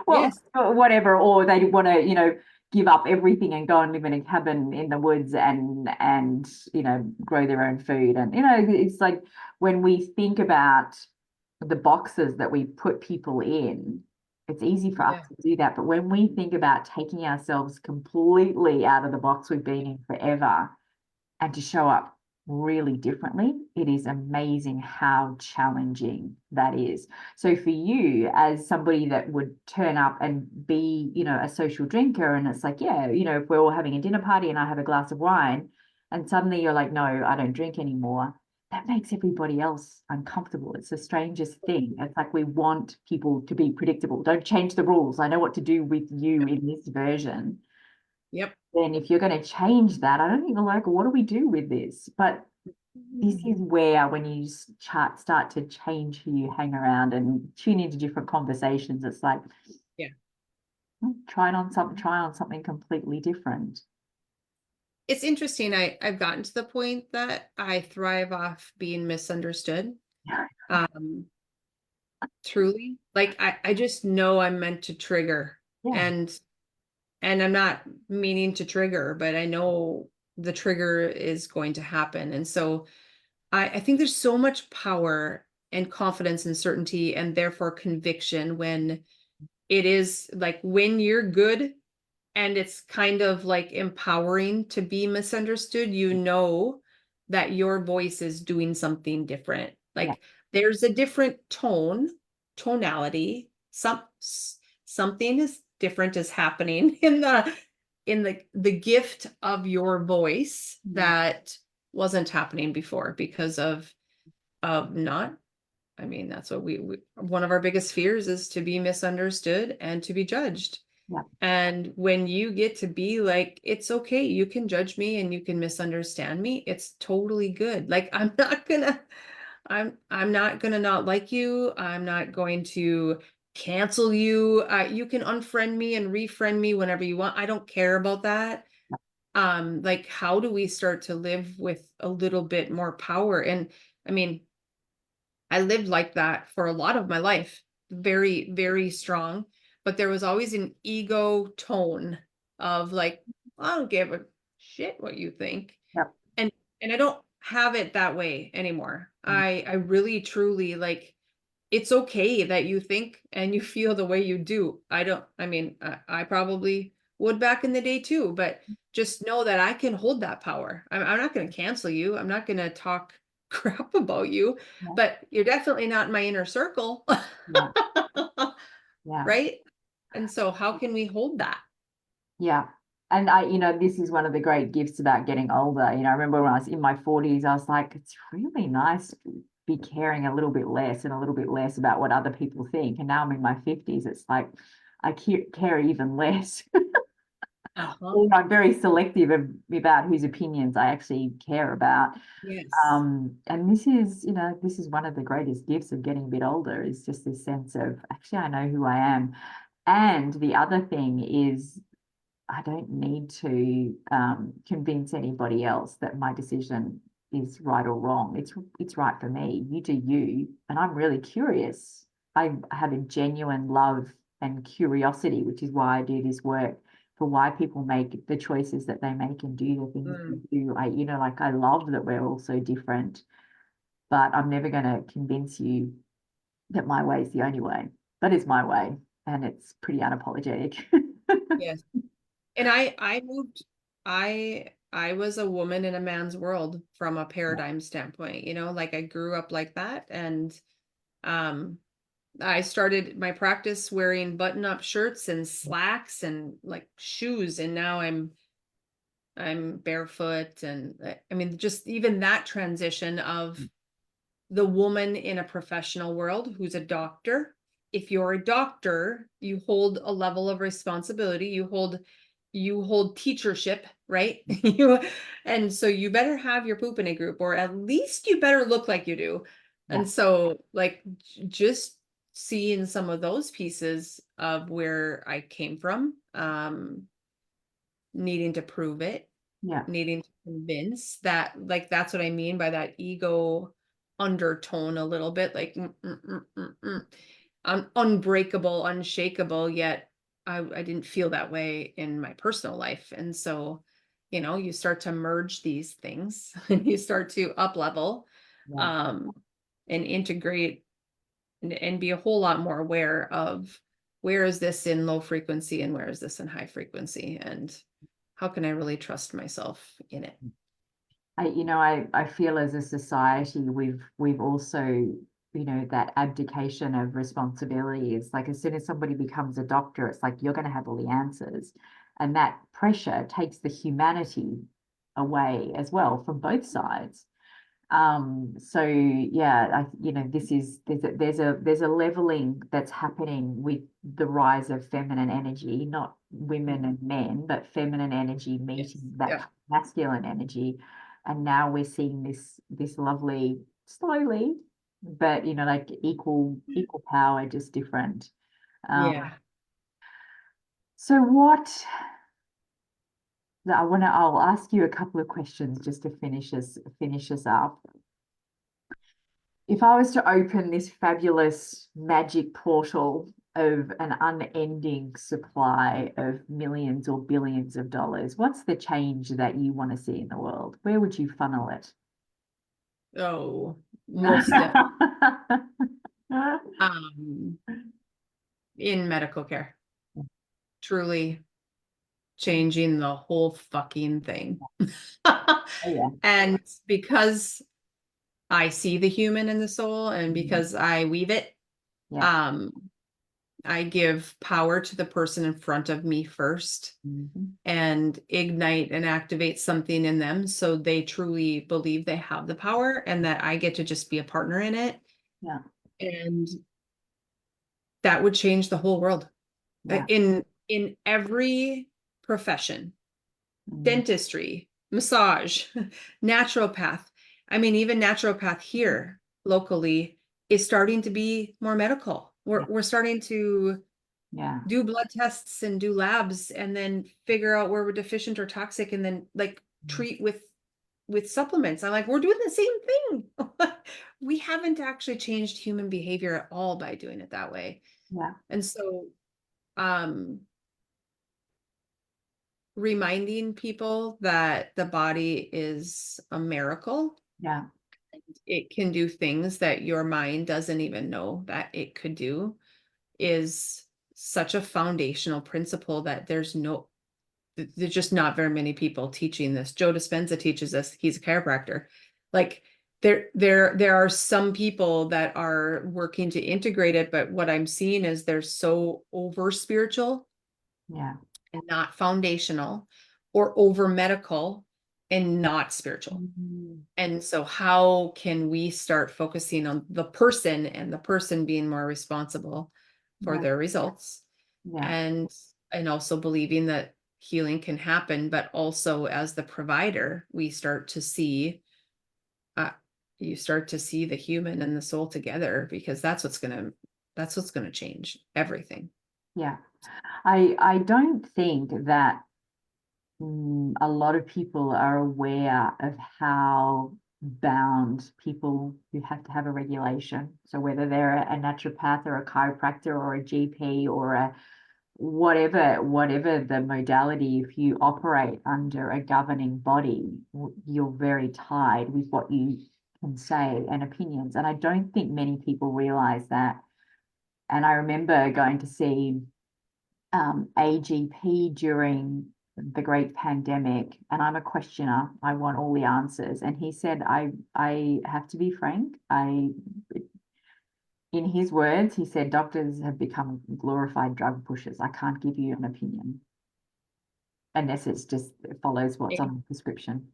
well, Yes. whatever, or they want to, give up everything and go and live in a cabin in the woods and grow their own food. And it's like, when we think about the boxes that we put people in, it's easy for us Yeah. to do that. But when we think about taking ourselves completely out of the box we've been in forever, and to show up really differently, it is amazing how challenging that is. So for you, as somebody that would turn up and be, a social drinker, and it's like, yeah, if we're all having a dinner party and I have a glass of wine, and suddenly you're like, no, I don't drink anymore. That makes everybody else uncomfortable. It's the strangest thing. It's like, we want people to be predictable. Don't change the rules. I know what to do with you in this version. Yep. Then if you're going to change that, I don't even like, what do we do with this? But this is where, when you start to change who you hang around and tune into different conversations, it's like, Yeah. try on something completely different. It's interesting. I've gotten to the point that I thrive off being misunderstood. Um, Truly. Like I just know I'm meant to trigger Yeah. And I'm not meaning to trigger, but I know the trigger is going to happen. And so I think there's so much power and confidence and certainty and therefore conviction when it is like when you're good and it's kind of like empowering to be misunderstood, you know that your voice is doing something different. Yeah. Like there's a different tonality, something is different is happening in the gift of your voice Mm. that wasn't happening before because of not I mean, that's what we one of our biggest fears is to be misunderstood and to be judged. Yeah. And when you get to be like, it's okay, you can judge me and you can misunderstand me. It's totally good. Like I'm not gonna not like you. I'm not going to cancel you. You can unfriend me and refriend me whenever you want. I don't care about that. Like how do we start to live with a little bit more power? And I mean, I lived like that for a lot of my life, very, very strong. But there was always an ego tone of like, I don't give a shit what you think. Yep. And I don't have it that way anymore. Mm. I really truly like it's okay that you think and you feel the way you do. I mean, I probably would back in the day too, but just know that I can hold that power. I'm not going to cancel you. I'm not going to talk crap about you, Yeah. but you're definitely not in my inner circle. Yeah. Yeah. Right? And so how can we hold that? Yeah. And this is one of the great gifts about getting older. I remember when I was in my 40s, I was like, it's really nice to be caring a little bit less and a little bit less about what other people think. And now I'm in my 50s, it's like I care even less. Uh-huh. Or I'm very selective about whose opinions I actually care about. Yes. And this is one of the greatest gifts of getting a bit older is just this sense of actually I know who I am. And the other thing is I don't need to convince anybody else that my decision is right or wrong. It's right for me. You do you, and I'm really curious. I have a genuine love and curiosity, which is why I do this work for why people make the choices that they make and do the things Mm, they do. Like I love that we're all so different, but I'm never going to convince you that my way is the only way. That is my way, and it's pretty unapologetic. yes. And I moved, I was a woman in a man's world from a paradigm standpoint, like I grew up like that. And um I started my practice wearing button-up shirts and slacks and like shoes. And now I'm barefoot. And I mean, just even that transition of the woman in a professional world who's a doctor. If you're a doctor, you hold a level of responsibility. You hold teachership, right? And so you better have your poop in a group, or at least you better look like you do. Yeah, And so like just seeing some of those pieces of where I came from, needing to prove it, yeah, needing to convince that, like, that's what I mean by that ego undertone a little bit, like unbreakable, unshakable, yet I didn't feel that way in my personal life. And so, you start to merge these things and you start to up level, yeah. um, and integrate and be a whole lot more aware of where is this in low frequency and where is this in high frequency, and how can I really trust myself in it? I feel as a society we've also, that abdication of responsibility is like as soon as somebody becomes a doctor, it's like you're going to have all the answers. And that pressure takes the humanity away as well from both sides. So yeah, there's a leveling that's happening with the rise of feminine energy, not women and men, but feminine energy Yes. meeting that Yeah. masculine energy. And now we're seeing this lovely, slowly, but like equal power, just different. Um, Yeah. so I'll ask you a couple of questions just to finish us up. If I was to open this fabulous magic portal of an unending supply of millions or billions of dollars, what's the change that you want to see in the world? Where would you funnel it? Oh, most definitely. Um, in medical care, truly changing the whole fucking thing. Oh, yeah. And because I see the human in the soul and because I weave it, Yeah. um, I give power to the person in front of me first Mhm. and ignite and activate something in them so they truly believe they have the power and that I get to just be a partner in it. Yeah. And that would change the whole world. Yeah. In every profession, Mm. dentistry, massage, naturopath. I mean, even naturopath here locally is starting to be more medical. Yeah. We're starting to Yeah. do blood tests and do labs and then figure out where we're deficient or toxic and then like treat with supplements. I'm like, we're doing the same thing. We haven't actually changed human behavior at all by doing it that way. Yeah. And so um reminding people that the body is a miracle. Yeah. It can do things that your mind doesn't even know that it could do is such a foundational principle that there's just not very many people teaching this. Joe Dispenza teaches us. He's a chiropractor. Like there are some people that are working to integrate it, but what I'm seeing is they're so over spiritual Yeah. and not foundational, or over medical and not spiritual. Mhm. And so how can we start focusing on the person and the person being more responsible for Yeah. their results, Yeah. and also believing that healing can happen, but also as the provider, we start to see uh, you start to see the human and the soul together, because that's what's going to change everything. Yeah. I don't think that a lot of people are aware of how bound people who have to have a regulation. So whether they're a naturopath or a chiropractor or a GP or a whatever the modality, if you operate under a governing body, you're very tied with what you can say and opinions. And I don't think many people realize that. And I remember going to see AGP during the great pandemic, and I'm a questioner. I want all the answers. And he said, I have to be frank. In his words, he said, doctors have become glorified drug pushers. I can't give you an opinion unless it follows what's on the prescription.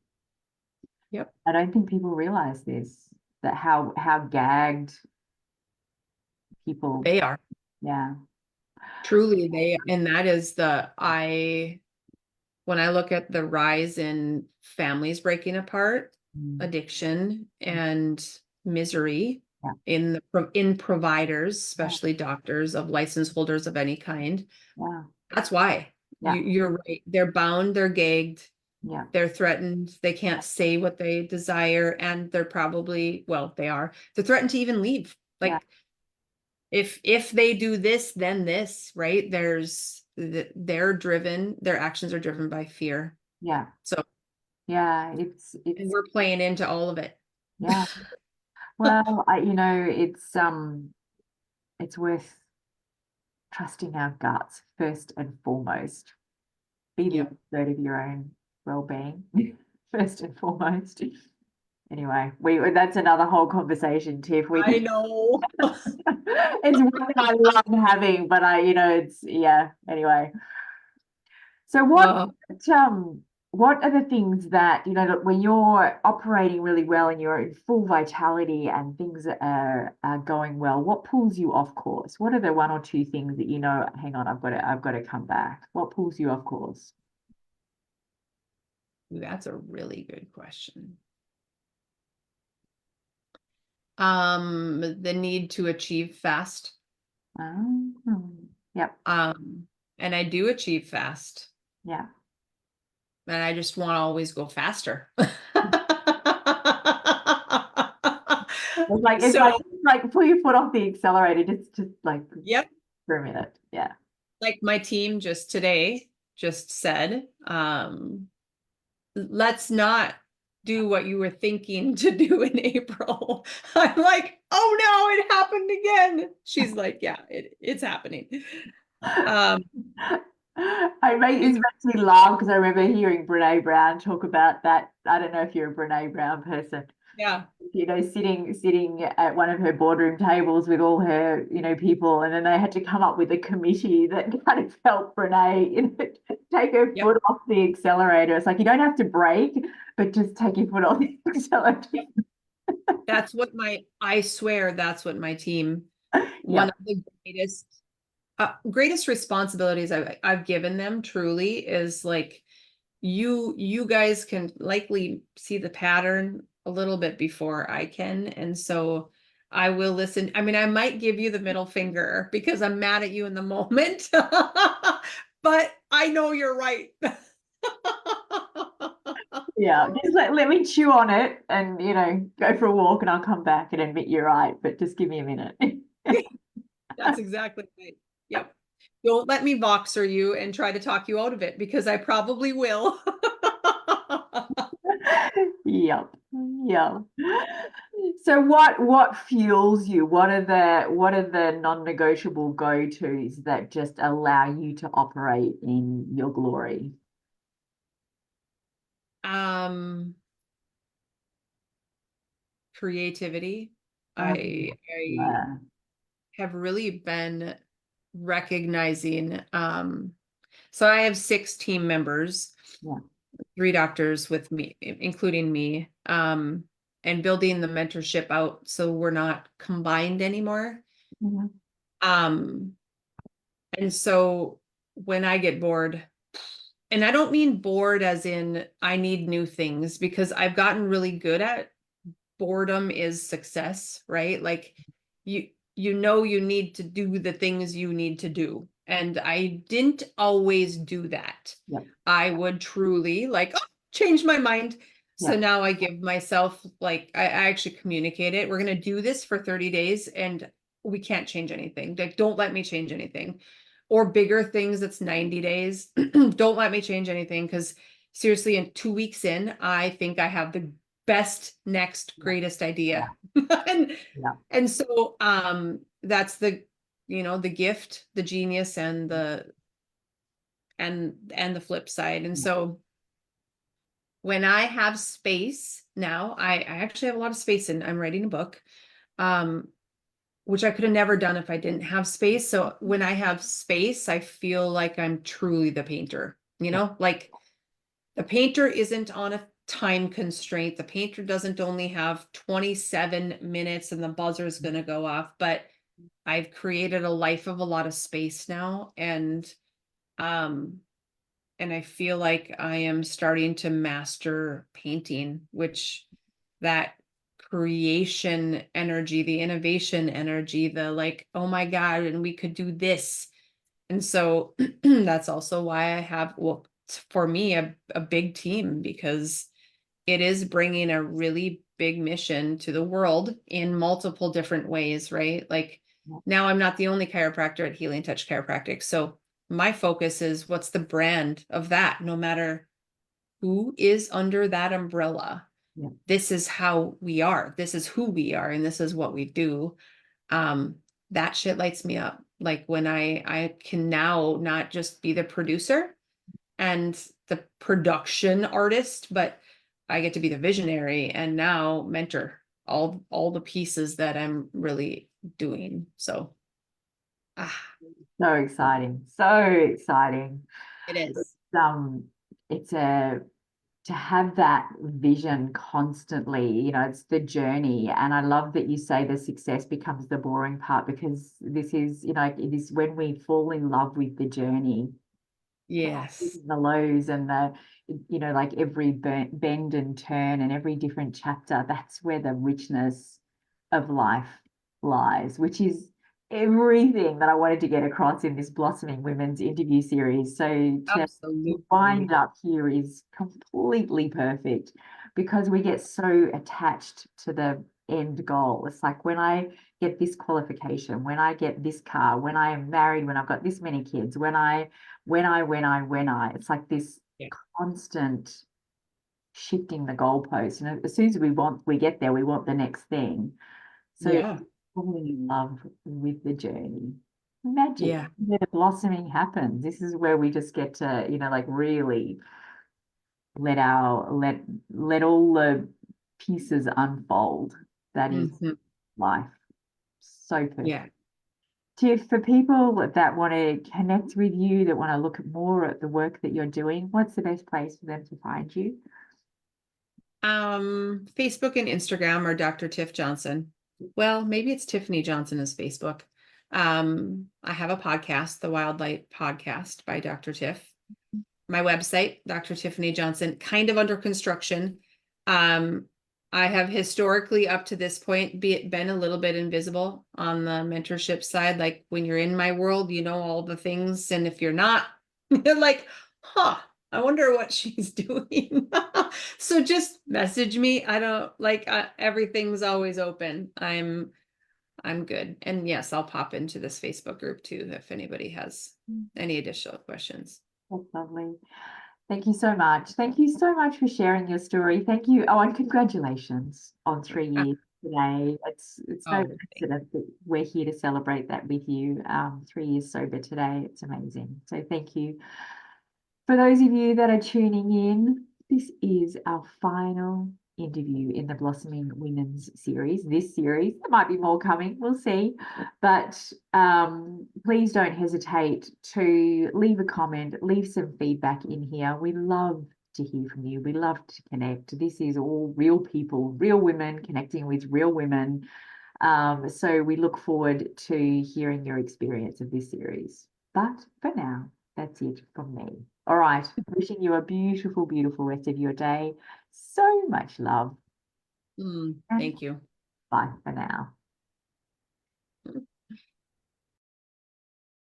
Yep. I don't think people realize this, that how gagged people, They are. yeah. Truly, and that is when I look at the rise in families breaking apart, Mm. addiction and misery Yeah. in providers, Yeah. especially doctors of license holders of any kind, Yeah. that's why. Yeah. You're right. They're bound, they're gagged, Yeah. they're threatened, they can't say what they desire, and they're probably, well, they're threatened to even leave. Yeah. Like if they do this, then this, right? Their actions are driven by fear. Yeah. So, Yeah. and It's we're playing into all of it. yeah. Well, it's worth trusting our guts first and foremost. Be the Yep. expert of your own well-being first and foremost. Anyway, we that's another whole conversation, Tiff. We I could know. it's one that I love having, but it's yeah, anyway. So Uh, what are the things that, when you're operating really well and you're in full vitality and things are going well, what pulls you off course? What are the one or two things that hang on, I've got to come back. What pulls you off course? that's a really good question. The need to achieve fast. Yep, And I do achieve fast, yeah. and I just want to always go faster. It's like So, put your foot off the accelerator, just like yep. for a minute. Yeah. Like my team just today just said, let's not do what you were thinking to do in April. I'm like, oh no, it happened again. She's like, yeah, it's happening. Um, It makes me laugh because I remember hearing Brene Brown talk about that. I don't know if you're a Brene Brown person, yeah, sitting at one of her boardroom tables with all her, people, and then they had to come up with a committee that kind of helped Brene, take her yep, foot off the accelerator. It's like, you don't have to brake, but just take your foot off the accelerator. yep. I swear that's what my team, one Yeah. of the greatest responsibilities I've given them truly is like, you guys can likely see the pattern a little bit before I can. And so I will listen. I mean, I might give you the middle finger because I'm mad at you in the moment, but I know you're right. Yeah, just let me chew on it and, go for a walk and I'll come back and admit you're right, but just give me a minute. That's exactly right. Yep. Don't let me Voxer you and try to talk you out of it because I probably will. Yep. Yep. So what fuels you? What are the non-negotiable go-tos that just allow you to operate in your glory? Um, Creativity. Mm, I yeah. have really been recognizing, so I have 6 team members, Yeah. 3 doctors with me, including me, and building the mentorship out so we're not combined anymore. Mhm. Um, and so when I get bored, and I don't mean bored as in I need new things, because I've gotten really good at boredom is success, right? Like you need to do the things you need to do. And I didn't always do that. Yeah. I would truly like, oh, change my mind. So Yeah. now I give myself like I actually communicate it. We're gonna do this for 30 days and we can't change anything. Like, don't let me change anything. Or bigger things, that's 90 days. Don't let me change anything because seriously, in 2 weeks in, I think I have the best, next, Yeah. greatest Yeah. idea. and Yeah. and so that's the gift, the genius, and the flip side. And Yeah. so when I have space now, I actually have a lot of space and I'm writing a book. Um, which I could have never done if I didn't have space. So when I have space, I feel like I'm truly the painter, like the painter isn't on a time constraint. The painter doesn't only have 27 minutes and the buzzer is going to go off, but I've created a life of a lot of space now. Um, and I feel like I am starting to master painting, which that creation energy, the innovation energy, the like, oh my God, and we could do this. And so that's also why I have, well, for me, a big team, because it is bringing a really big mission to the world in multiple different ways, right? Like now I'm not the only chiropractor at Healing Touch Chiropractic. So my focus is what's the brand of that, no matter who is under that umbrella. Yeah. This is how we are. This is who we are. And this is what we do. Um, that shit lights me up. Like when I can now not just be the producer and the production artist, but I get to be the visionary and now mentor all the pieces that I'm really doing. So So exciting. So exciting. it is. It's to have that vision constantly, it's the journey. And I love that you say the success becomes the boring part, because this is, it is when we fall in love with the journey, Yes. the lows and like every bend and turn and every different chapter, that's where the richness of life lies, which is everything that I wanted to get across in this Blossoming Women's interview series. So to Absolutely. wind up here is completely perfect, because we get so attached to the end goal. It's like when I get this qualification, when I get this car, when I am married, when I've got this many kids, when I, it's like this Yeah. constant shifting the goalposts. And as soon as we get there, we want the next thing. So Yeah. falling in love with the journey. Magic. Yeah. Where the blossoming happens. This is where we just get to, like really let let all the pieces unfold. That is Mhm. life. So perfect. Yeah. Tiff, for people that want to connect with you, that want to look more at the work that you're doing, what's the best place for them to find you? Facebook and Instagram are Dr. Tiff Johnson. Well, maybe it's Tiffany Johnson is Facebook. I have a podcast, the Wild Light Podcast by Dr. Tiff. My website, Dr. Tiffany Johnson, kind of under construction. Um, I have historically up to this point been a little bit invisible on the mentorship side. Like when you're in my world, you know all the things. And if you're not, you're like, huh, I wonder what she's doing. So just message me. I don't like everything's always open. I'm good. And yes, I'll pop into this Facebook group too if anybody has any additional questions. That's lovely. Thank you so much. Thank you so much for sharing your story. Thank you. Oh, and congratulations on 3 years today. It's no Oh, accident that we're here to celebrate that with you. 3 years sober today. It's amazing. So thank you. For those of you that are tuning in, this is our final interview in the Blossoming Women's series. This series, there might be more coming, we'll see. But please don't hesitate to leave a comment, leave some feedback in here. We love to hear from you. We love to connect. This is all real people, real women connecting with real women. So we look forward to hearing your experience of this series. But for now, that's it from me. All right. Wishing you a beautiful, beautiful rest of your day. So much love. And thank you. bye for now.